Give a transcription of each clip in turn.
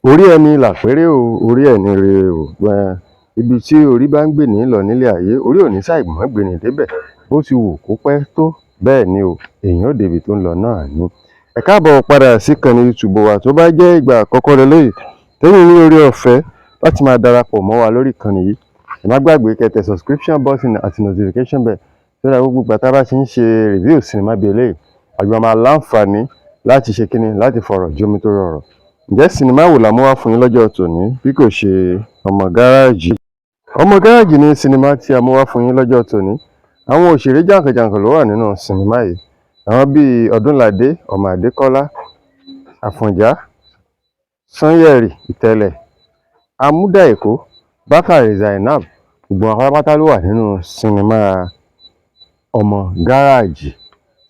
Orí ẹni làpérè o, orí ẹni rèé o. Ibi tí orí bá ń gbè ní lọ nílé ayé, orí ò ní ṣàìmọ̀ gbé ni débẹ̀. Bó ti wù kó pẹ́ tó, bẹ́ẹ̀ ni o, èèyàn ó débi tó ń lọ náà ni. Ẹ káàbọ̀ padà sí ìkànnì YouTube wa. Tó bá jẹ́ ìgbà àkọ́kọ́ lélẹ́yìí, tẹ́yìn ní orí ọ̀fẹ́ láti máa darapọ̀ mọ́ wa lórí ìkànnì yìí. Ẹ má gbàgbé kẹ́ tẹ subscription button àti notification bell. Tó dáa gbogbo ìgbà tá a bá ti ń ṣe review sinimá bíi eléyìí, àgbà máa láǹfààní láti ṣe kíni, láti fọ̀rọ̀ jómi tó rọrọ̀. Ǹjẹ́ sinimá wo la mú wá fún yín lọ́jọ́ tòní bí kò ṣe Ọmọ Gáràjì? Ọmọ Gáràjì ni sinimá tí a mú wá fún yín lọ́jọ́ tòní. Àwọn òṣèré jàǹkànjàǹkàn ló wà nínú sinimá yìí. Àwọn bíi Odunlade, ọmọ Adekola, Àfọ̀njá, Sanyeri, Ìtẹ̀lẹ̀, Amuda Èkó, Bakare Zainab, gbogbo àwọn pátápátá ló wà nínú sinimá Ọmọ Gáràjì.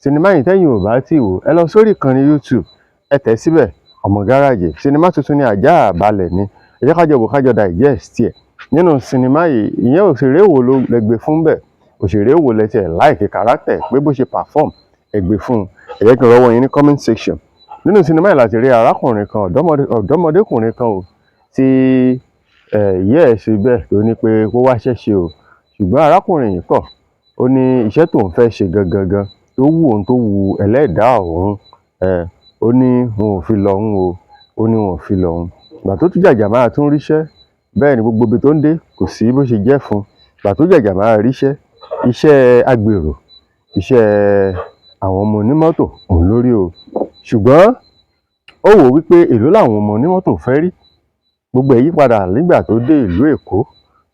Sinimá yìí tẹ́yìn ò bá tí wò, ẹ lọ sórí ìkànnì YouTube, ẹ tẹ̀ síbẹ̀, Ọmọ Gáràjì. Sinimá tuntun ni, àjà àbálẹ̀ ni. Ẹ jẹ́ kájọ wò kájọ digest ẹ̀. Nínú sinimá yìí, ìyẹn òṣèré wo ló lẹ gbé fún bẹ́ẹ̀? Òṣèré wo lẹ tiẹ̀ like character pé bó ṣe perform ẹ gbé fún un? Ẹ jẹ́ kí n rọ́wọ́ yín ní comment section. Nínú sinimá yìí láti rí arákùnrin kan, ọ̀dọ́mọdékùnrin kan o, tí ìyá ẹ̀ ṣe bẹ́ẹ̀ tó ní pé kó wá ṣẹ́ṣe o. Ṣùgbọ́n arákùnrin yìí kọ̀, ó ní iṣẹ́ tóun fẹ́ ṣe gangan tó wù òun, tó wù ẹlẹ́dàá òun. Ó ní wọn ò fi lọ òun o, ó ní wọn ò fi lọ òun. Ìgbà tó tún jàjà máa tún ríṣẹ́, bẹ́ẹ̀ ni gbogbo ibi tó ń dé kò sí bó ṣe jẹ́ fún un. Ìgbà tó jàjà máa ríṣẹ́, iṣẹ́ agbèrò, iṣẹ́ àwọn ọmọ onímọ́tò òun lórí o. Ṣùgbọ́n ó wò wípé èló làwọn ọmọ onímọ́tò fẹ́ rí. Gbogbo ẹ̀ yí padà nígbà tó dé ìlú Èkó,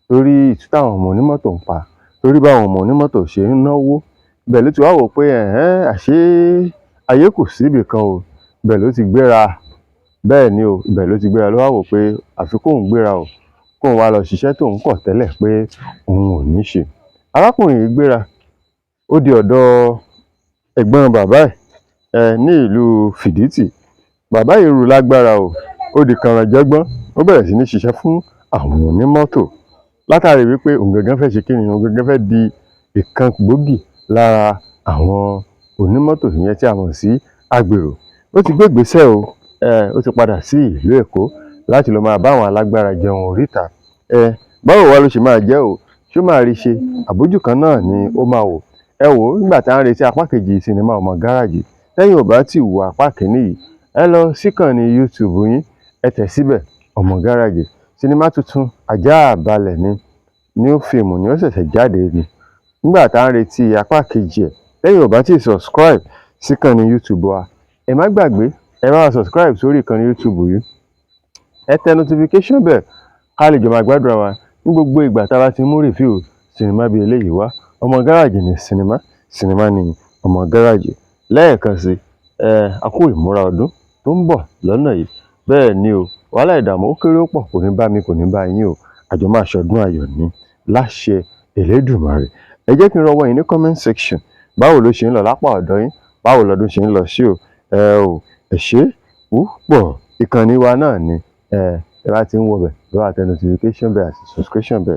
torí ìtú táwọn ọmọ onímọ́tò ń pa, torí báwọn ọmọ onímọ́tò ṣe ń náwó. Ibẹ̀ ló ti wá wò pé àṣé ayé kò síbì kan o. Ibẹ̀ ló ti gbéra. Bẹ́ẹ̀ ni o, ibẹ̀ ló ti gbéra. Ló wá wò pé àfi kóun gbéra o, kóun wá lọ ṣiṣẹ́ tóun kọ̀ tẹ́lẹ̀ pé òun ò ní ṣe. Arákùnrin yìí gbéra, ó di ọ̀dọ̀ ẹ̀gbọ́n bàbá ẹ̀ ní ìlú Fìdítì. Bàbá yìí rú lágbára o, ó di kànrànjọ́gbọ́n, ó bẹ̀rẹ̀ sí ní ṣiṣẹ́ fún àwọn onímọ́tò. Látàrí wípé òun gangan fẹ́ ṣe kíni, òun gangan fẹ́ di ìkan gbòógì lára àwọn onímọ́tò yẹn tí a mọ̀ sí agbèrò. Ó ti gbé ìgbésẹ̀ o, ó ti padà sí ìlú Èkó láti lọ máa bá àwọn alágbára jẹun oríta. Báwo wá ló ṣe máa jẹ́ o? Ṣé ó máa rí ṣe? Àbójú kan náà ni ó máa wò. Ẹ wò ó, nígbà tá à ń retí apá kejì sinimá Ọmọ Gáràjì, tẹ́yìn ò bá tí wo apá kìíní yìí, ẹ lọ síkànnì YouTube yín, ẹ tẹ̀ síbẹ̀, Ọmọ Gáràjì. Sinimá tuntun àjà àbálẹ̀ ni, new film ni ó ṣẹ̀ṣẹ̀ jáde ni. Nígbà tá à ń retí apá kejì ẹ̀, tẹ́yìn ò bá tí subscribe síkànnì YouTube wa, ẹ má gbàgbé, ẹ bá wa subscribe sórí ìkànnì YouTube yìí. Ẹ tẹ notification bell ká lè jọ máa gbàdúrà wa ní gbogbo ìgbà tá a bá ti mú review sinimá bíi eléyìí wá. Ọmọ Gáràjì ni sinimá, sinimá ni Ọmọ Gáràjì. Lẹ́ẹ̀kan sí, a kú ìmúra ọdún tó ń bọ̀ lọ́nà yìí. Bẹ́ẹ̀ ni o, wàhálà ìdààmú ó kéré ó pọ̀, kò ní bá mi, kò ní bá yín o. Àjọ máa ṣọdún ayọ̀ ní láṣẹ Elédùmarè. Ẹ jẹ́ kí n rọ́wọ́ yín ní comment section. Báwo ló ṣe ń lọ lápá ọ̀dọ̀ yín? Báwo lọ́dún ṣe ń lọ sí o? Ẹ ṣé púpọ̀. Ìkànnì wa náà ni, ẹ bá ti ń wọbẹ̀, lọ́wọ́ àtẹ notification bell àti subscription bell.